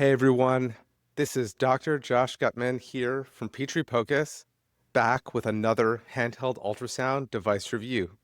Hey everyone, this is Dr. Josh Guttman here from Peachtree POCUS, back with another handheld ultrasound device review.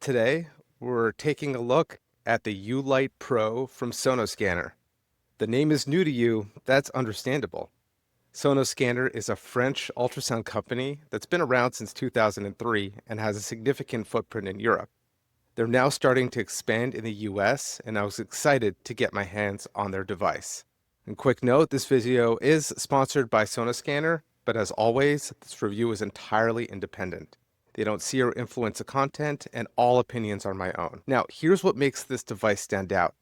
Today, we're taking a look at the U-Lite Pro from Sonoscanner. The name is new to you, that's understandable. Sonoscanner is a French ultrasound company that's been around since 2003 and has a significant footprint in Europe. They're now starting to expand in the US, and I was excited to get my hands on their device. And quick note, this video is sponsored by Sonoscanner, but as always, this review is entirely independent. They don't see or influence the content, and all opinions are my own. Now, here's what makes this device stand out.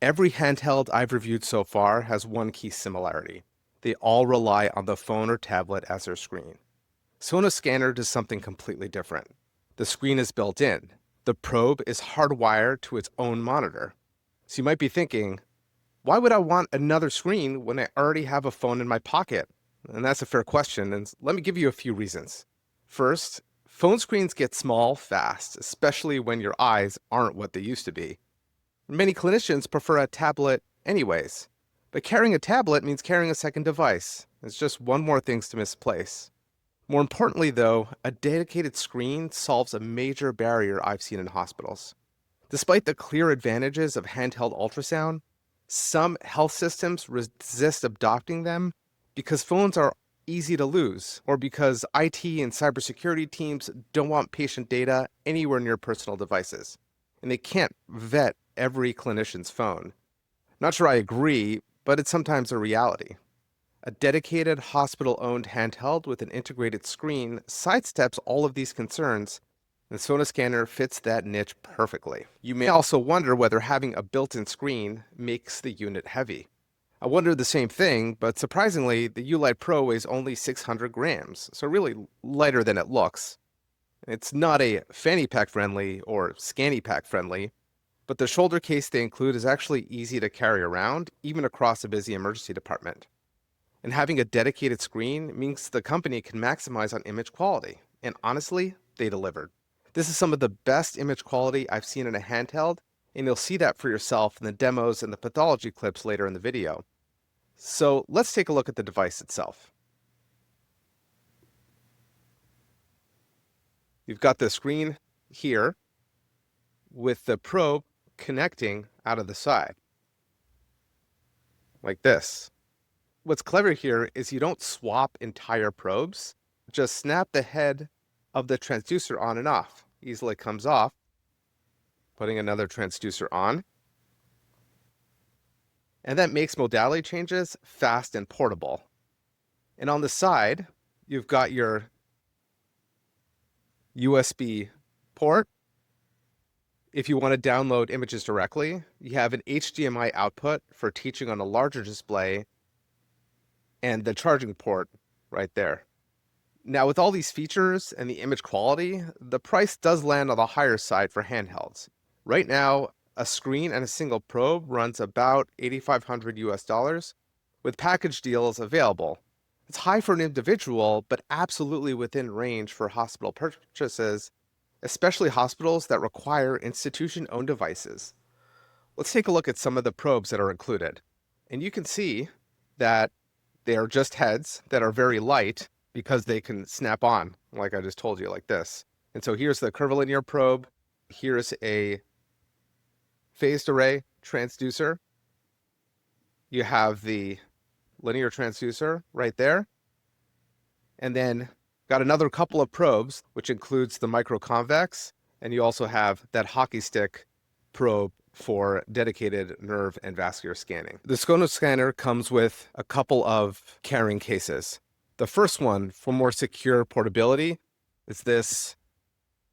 Every handheld I've reviewed so far has one key similarity. They all rely on the phone or tablet as their screen. Sonoscanner does something completely different. The screen is built in. The probe is hardwired to its own monitor. So you might be thinking, why would I want another screen when I already have a phone in my pocket? And that's a fair question, and let me give you a few reasons. First, phone screens get small fast, especially when your eyes aren't what they used to be. Many clinicians prefer a tablet anyways, but carrying a tablet means carrying a second device. It's just one more thing to misplace. More importantly though, a dedicated screen solves a major barrier I've seen in hospitals. Despite the clear advantages of handheld ultrasound, some health systems resist adopting them because phones are easy to lose, or because IT and cybersecurity teams don't want patient data anywhere near personal devices, and they can't vet every clinician's phone. Not sure I agree, but it's sometimes a reality. A dedicated hospital-owned handheld with an integrated screen sidesteps all of these concerns, and Sonoscanner fits that niche perfectly. You may also wonder whether having a built-in screen makes the unit heavy. I wondered the same thing, but surprisingly, the U-Lite Pro weighs only 600 grams, so really lighter than it looks. It's not a fanny pack friendly or scanny pack friendly, but the shoulder case they include is actually easy to carry around, even across a busy emergency department. And having a dedicated screen means the company can maximize on image quality, and honestly, they delivered. This is some of the best image quality I've seen in a handheld, and you'll see that for yourself in the demos and the pathology clips later in the video. So let's take a look at the device itself. You've got the screen here with the probe connecting out of the side, like this. What's clever here is you don't swap entire probes, just snap the head of the transducer on and off. Easily comes off, putting another transducer on. And that makes modality changes fast and portable. And on the side, you've got your USB port. If you want to download images directly, you have an HDMI output for teaching on a larger display, and the charging port right there. Now, with all these features and the image quality, the price does land on the higher side for handhelds. Right now, a screen and a single probe runs about $8,500 US, with package deals available. It's high for an individual, but absolutely within range for hospital purchases, especially hospitals that require institution-owned devices. Let's take a look at some of the probes that are included. And you can see that they are just heads that are very light, because they can snap on, like I just told you, like this. And so here's the curvilinear probe. Here's a phased array transducer. You have the linear transducer right there. And then got another couple of probes, which includes the microconvex, and you also have that hockey stick probe for dedicated nerve and vascular scanning. The Sonoscanner comes with a couple of carrying cases. The first one, for more secure portability, is this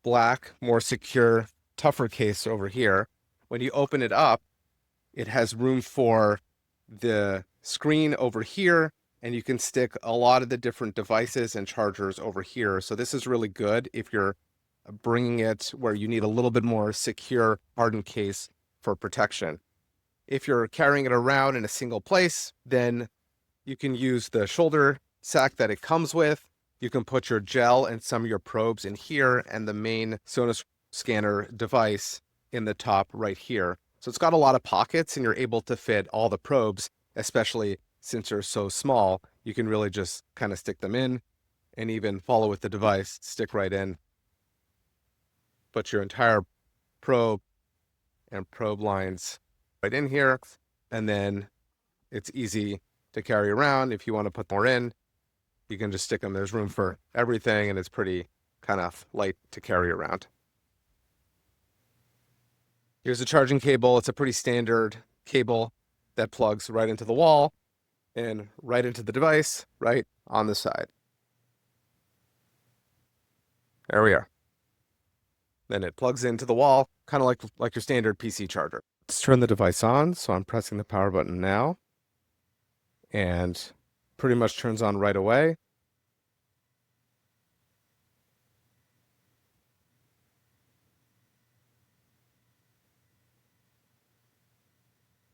black, more secure, tougher case over here. When you open it up, it has room for the screen over here, and you can stick a lot of the different devices and chargers over here. So this is really good if you're bringing it where you need a little bit more secure, hardened case for protection. If you're carrying it around in a single place, then you can use the shoulder sack that it comes with. You can put your gel and some of your probes in here, and the main Sonoscanner device in the top right here. So it's got a lot of pockets, and you're able to fit all the probes, especially since they're so small, you can really just kind of stick them in and even follow with the device, stick right in, put your entire probe and probe lines right in here. And then it's easy to carry around. If you want to put more in, you can just stick them. There's room for everything, and it's pretty kind of light to carry around. Here's the charging cable. It's a pretty standard cable that plugs right into the wall and right into the device, right on the side. There we are. Then it plugs into the wall, kind of like your standard PC charger. Let's turn the device on. So I'm pressing the power button now, and pretty much turns on right away.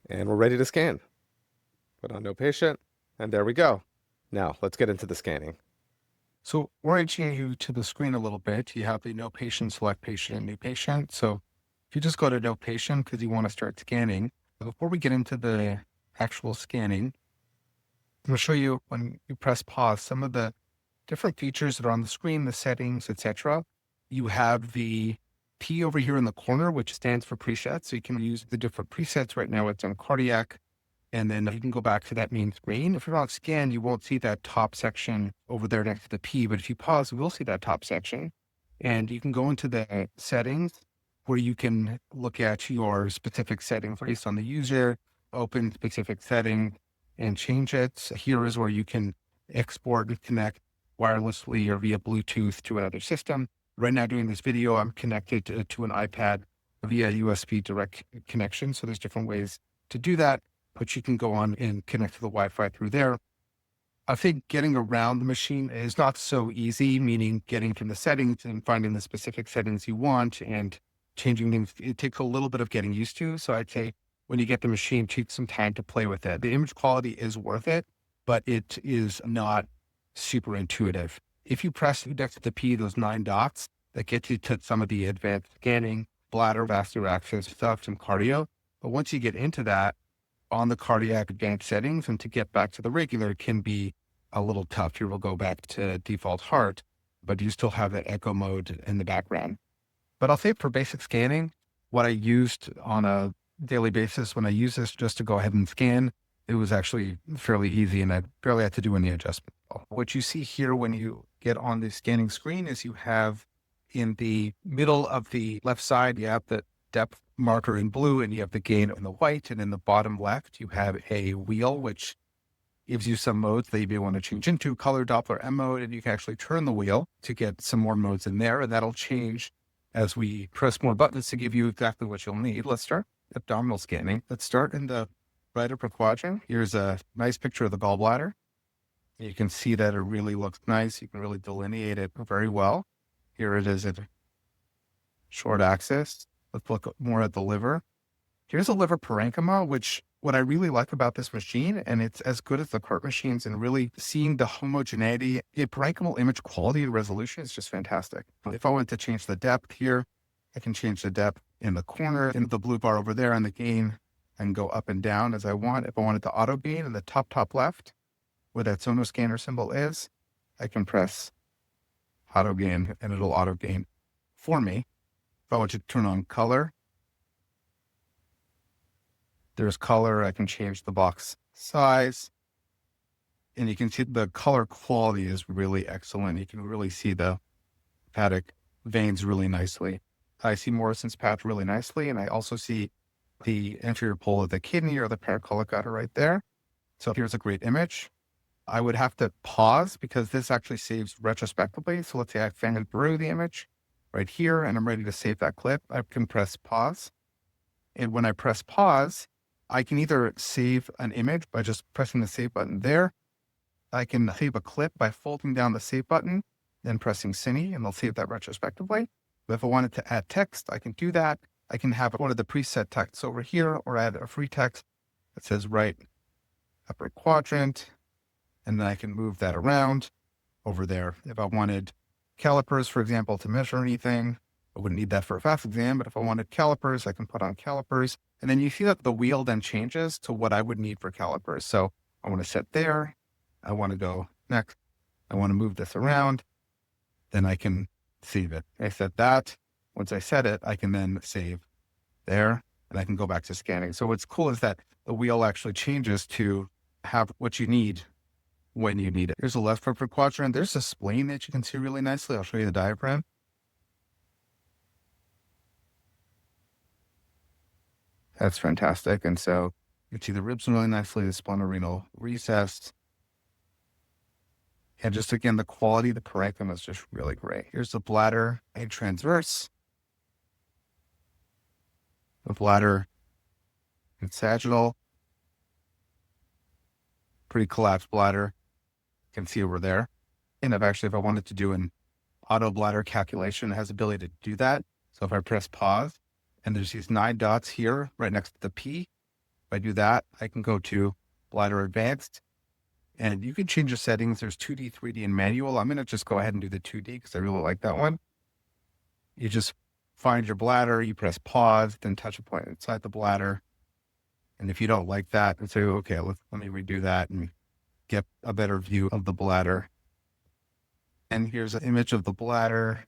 And we're ready to scan. Put on no patient, and there we go. Now let's get into the scanning. So orienting you to the screen a little bit, you have the no patient, select patient, and new patient. So if you just go to no patient because you want to start scanning, before we get into the actual scanning, I'm going to show you when you press pause, some of the different features that are on the screen, the settings, etc. You have the P over here in the corner, which stands for presets. So you can use the different presets. Right now it's on cardiac. And then you can go back to that main screen. If you're on scan, you won't see that top section over there next to the P, but if you pause, we'll see that top section. And you can go into the settings where you can look at your specific settings based on the user, open specific setting and change it. Here is where you can export and connect wirelessly or via Bluetooth to another system. Right now doing this video, I'm connected to an iPad via USB direct connection. So there's different ways to do that, but you can go on and connect to the Wi-Fi through there. I think getting around the machine is not so easy, meaning getting from the settings and finding the specific settings you want and changing things. It takes a little bit of getting used to. So I'd say when you get the machine, take some time to play with it. The image quality is worth it, but it is not super intuitive. If you press next to the P, those 9 dots, that get you to some of the advanced scanning, bladder, vascular access stuff, some cardio. But once you get into that, on the cardiac advanced settings, and to get back to the regular can be a little tough. Here we'll go back to default heart, but you still have that echo mode in the background. But I'll say for basic scanning, what I used on a daily basis when I use this just to go ahead and scan, it was actually fairly easy and I barely had to do any adjustment. What you see here when you get on the scanning screen is you have in the middle of the left side, you have the depth marker in blue and you have the gain in the white. And in the bottom left, you have a wheel, which gives you some modes that you may want to change into, color, Doppler, M mode, and you can actually turn the wheel to get some more modes in there. And that'll change as we press more buttons to give you exactly what you'll need. Let's start abdominal scanning. Let's start in the right upper quadrant. Here's a nice picture of the gallbladder. You can see that it really looks nice. You can really delineate it very well. Here it is at short axis. Let's look more at the liver. Here's a liver parenchyma, which what I really like about this machine, and it's as good as the cart machines and really seeing the homogeneity, the parenchymal image quality and resolution is just fantastic. If I want to change the depth here, I can change the depth in the corner, in the blue bar over there, and the gain, and go up and down as I want. If I wanted to auto gain in the top left, where that Sonoscanner symbol is, I can press auto gain and it'll auto gain for me. If I want to turn on color, there's color. I can change the box size. And you can see the color quality is really excellent. You can really see the hepatic veins really nicely. I see Morrison's patch really nicely. And I also see the anterior pole of the kidney or the pericardial gutter right there. So here's a great image. I would have to pause because this actually saves retrospectively. So let's say I fanned through the image right here and I'm ready to save that clip. I can press pause. And when I press pause, I can either save an image by just pressing the save button there. I can save a clip by folding down the save button, then pressing Cine, and they'll save that retrospectively. But if I wanted to add text, I can do that. I can have one of the preset texts over here or add a free text that says right upper quadrant. And then I can move that around over there. If I wanted calipers, for example, to measure anything, I wouldn't need that for a fast exam, but if I wanted calipers, I can put on calipers. And then you see that the wheel then changes to what I would need for calipers. So I want to set there. I want to go next. I want to move this around. Then I can save it. I set that. Once I set it, I can then save there and I can go back to scanning. So what's cool is that the wheel actually changes to have what you need when you need it. Here's the left upper quadrant. There's a spleen that you can see really nicely. I'll show you the diagram. That's fantastic. And so you can see the ribs really nicely, the splenorenal recess. And just again, the quality of the parenchyma is just really great. Here's the bladder and transverse. The bladder and sagittal. Pretty collapsed bladder. You can see over there. And if I wanted to do an auto bladder calculation, it has the ability to do that. So if I press pause and there's these 9 dots here right next to the P, if I do that, I can go to bladder advanced and you can change the settings. There's 2D, 3D, and manual. I'm going to just go ahead and do the 2D because I really like that one. You just find your bladder, you press pause, then touch a point inside the bladder. And if you don't like that, and say, okay, let me redo that and get a better view of the bladder. And here's an image of the bladder.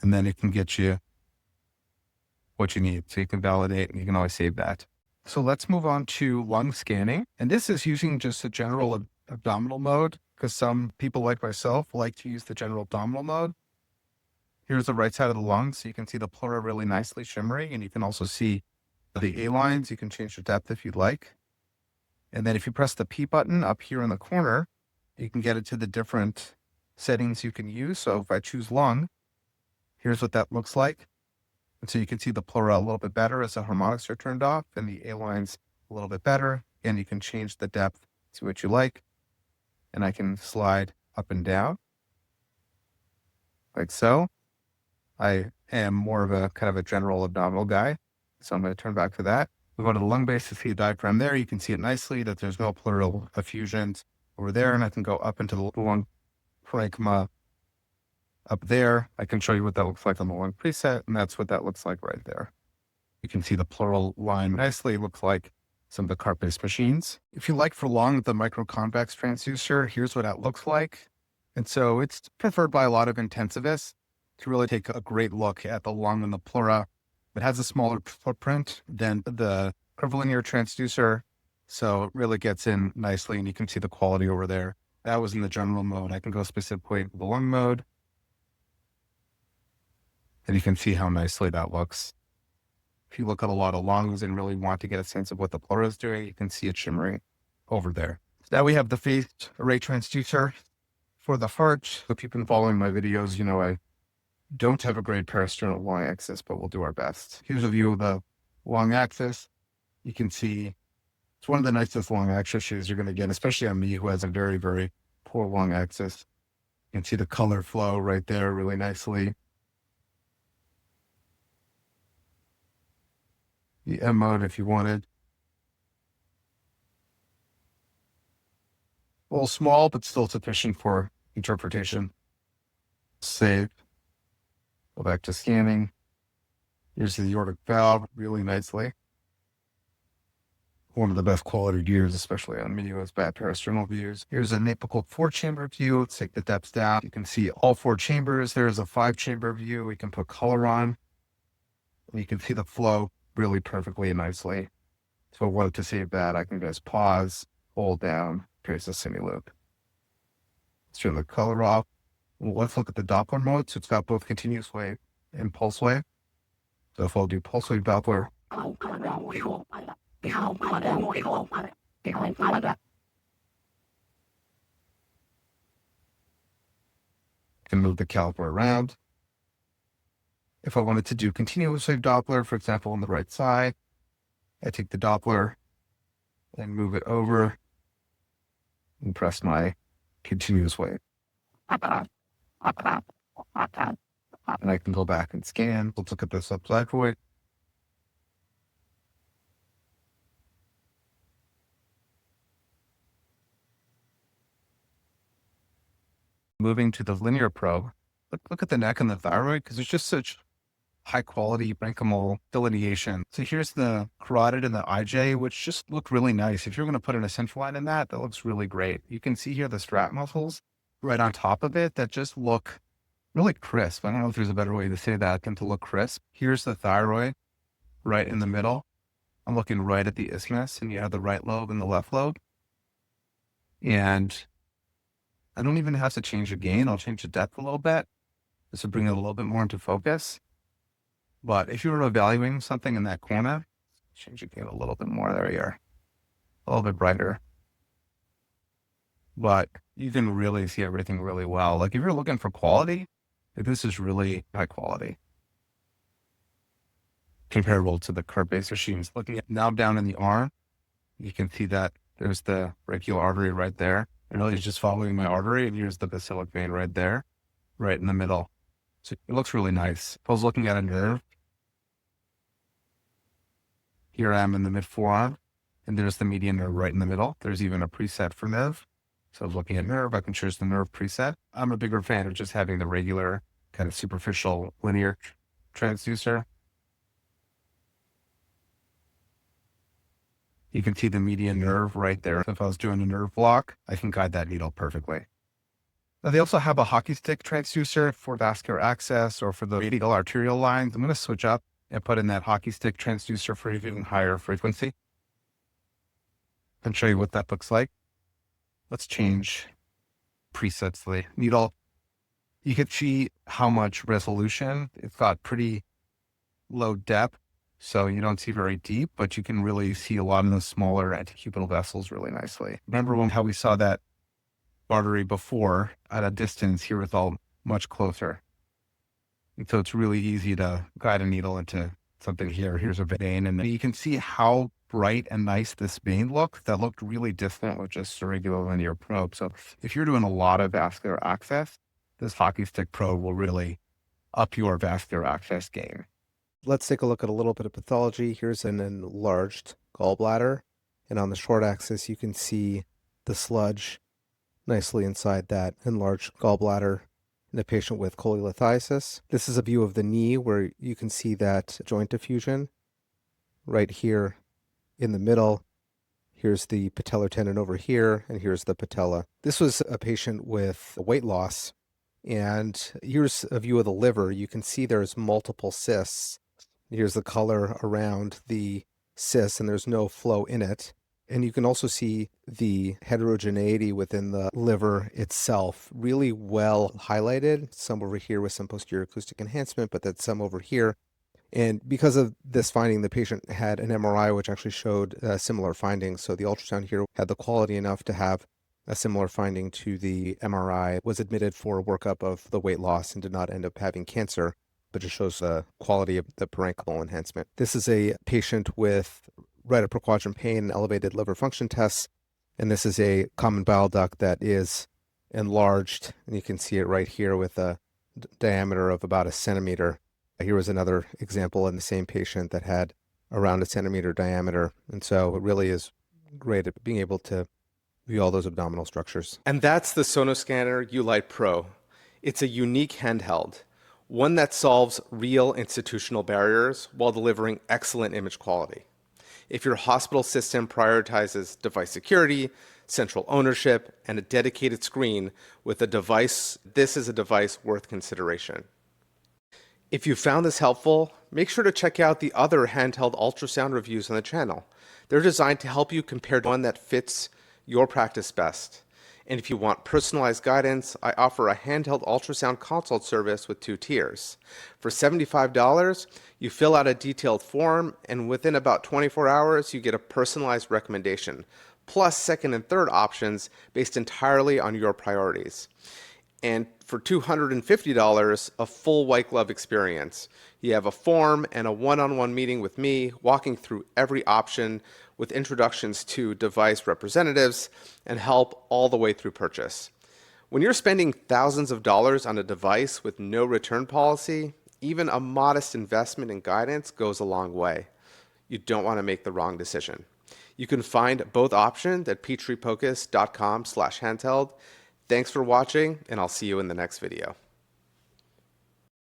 And then it can get you what you need. So you can validate and you can always save that. So let's move on to lung scanning. And this is using just a general abdominal mode because some people like myself like to use the general abdominal mode. Here's the right side of the lung. So you can see the pleura really nicely shimmering and you can also see the A lines. You can change the depth if you'd like. And then if you press the P button up here in the corner, you can get it to the different settings you can use. So if I choose lung, here's what that looks like. And so you can see the pleura a little bit better as the harmonics are turned off and the A lines a little bit better. And you can change the depth to what you like. And I can slide up and down like so. I am more of a kind of a general abdominal guy. So I'm going to turn back to that. We go to the lung base to see the diaphragm there. You can see it nicely that there's no pleural effusions over there. And I can go up into the lung parenchyma up there. I can show you what that looks like on the lung preset. And that's what that looks like right there. You can see the pleural line nicely. It looks like some of the cart-based machines. If you like for lung, the microconvex transducer, here's what that looks like. And so it's preferred by a lot of intensivists to really take a great look at the lung and the pleura. It has a smaller footprint than the curvilinear transducer, so it really gets in nicely, and you can see the quality over there. That was in the general mode. I can go specifically to the lung mode, and you can see how nicely that looks. If you look at a lot of lungs and really want to get a sense of what the pleura is doing, you can see it shimmering over there. Now we have the phased array transducer for the heart. If you've been following my videos, you know I don't have a great parasternal lung axis, but we'll do our best. Here's a view of the lung axis. You can see it's one of the nicest lung axes you're going to get, especially on me who has a very, very poor lung axis. You can see the color flow right there really nicely. The M mode if you wanted. A little small, but still sufficient for interpretation. Save. Go back to scanning. Here's the aortic valve really nicely. One of the best quality views, especially on me, was bad parasternal views. Here's an apical 4-chamber view. Let's take the depths down. You can see all 4 chambers. There's a 5-chamber view. We can put color on. And you can see the flow really perfectly and nicely. So if I wanted to save that, I can just pause, hold down, trace the semi-loop. Let's turn the color off. Let's look at the Doppler mode. So it's got both continuous wave and pulse wave. So if I'll do pulse wave Doppler, can move the caliper around. If I wanted to do continuous wave Doppler, for example, on the right side, I take the Doppler and move it over and press my continuous wave. And I can go back and scan. Let's look at the subxiphoid. Moving to the linear probe, look at the neck and the thyroid because there's just such high quality parenchymal delineation. So here's the carotid and the IJ, which just look really nice. If you're going to put an essential line in that, that looks really great. You can see here the strap muscles right on top of it that just look really crisp. I don't know if there's a better way to say that than to look crisp. Here's the thyroid right in the middle. I'm looking right at the isthmus, and you have the right lobe and the left lobe. And I don't even have to change the gain. I'll change the depth a little bit just to bring it a little bit more into focus. But if you were evaluating something in that corner, change the gain a little bit more. There you are. A little bit brighter. But you can really see everything really well. Like if you're looking for quality, this is really high quality, comparable to the curve-based machines. Looking at now down in the arm, you can see that there's the brachial artery right there. And really just following my artery, and here's the basilic vein right there, right in the middle. So it looks really nice. If I was looking at a nerve, here I am in the mid forearm, and there's the median nerve right in the middle. There's even a preset for nerve. So I was looking at nerve, I can choose the nerve preset. I'm a bigger fan of just having the regular kind of superficial linear transducer. You can see the median nerve right there. If I was doing a nerve block, I can guide that needle perfectly. Now they also have a hockey stick transducer for vascular access or for the radial arterial lines. I'm going to switch up and put in that hockey stick transducer for even higher frequency and show you what that looks like. Let's change presets to the needle. You can see how much resolution. It's got pretty low depth, so you don't see very deep, but you can really see a lot of those smaller antecubital vessels really nicely. Remember how we saw that artery before at a distance? Here it's all much closer. And so it's really easy to guide a needle into something here. Here's a vein, and you can see how bright and nice this vein looked. That looked really distant with just a regular linear probe. So if you're doing a lot of vascular access, this hockey stick probe will really up your vascular access game. Let's take a look at a little bit of pathology. Here's an enlarged gallbladder, and on the short axis, you can see the sludge nicely inside that enlarged gallbladder in a patient with cholelithiasis. This is a view of the knee where you can see that joint diffusion right here in the middle. Here's the patellar tendon over here, and here's the patella. This was a patient with weight loss, and here's a view of the liver. You can see there's multiple cysts. Here's the color around the cysts, and there's no flow in it. And you can also see the heterogeneity within the liver itself, really well highlighted. Some over here with some posterior acoustic enhancement, but then some over here. And because of this finding, the patient had an MRI, which actually showed similar findings. So the ultrasound here had the quality enough to have a similar finding to the MRI, was admitted for a workup of the weight loss and did not end up having cancer, but just shows the quality of the parenchymal enhancement. This is a patient with right upper quadrant pain and elevated liver function tests. And this is a common bile duct that is enlarged. And you can see it right here with a diameter of about 1 centimeter. Here was another example in the same patient that had around 1 centimeter diameter. And so it really is great at being able to view all those abdominal structures. And that's the Sonoscanner U-Lite Pro. It's a unique handheld, one that solves real institutional barriers while delivering excellent image quality. If your hospital system prioritizes device security, central ownership, and a dedicated screen with a device, this is a device worth consideration. If you found this helpful, make sure to check out the other handheld ultrasound reviews on the channel. They're designed to help you compare one that fits your practice best. And if you want personalized guidance, I offer a handheld ultrasound consult service with 2 tiers. For $75, you fill out a detailed form, and within about 24 hours, you get a personalized recommendation, plus second and third options based entirely on your priorities. And for $250, a full white glove experience. You have a form and a one-on-one meeting with me, walking through every option with introductions to device representatives and help all the way through purchase. When you're spending thousands of dollars on a device with no return policy, even a modest investment in guidance goes a long way. You don't want to make the wrong decision. You can find both options at peachtreepocus.com/handheld. Thanks for watching, and I'll see you in the next video.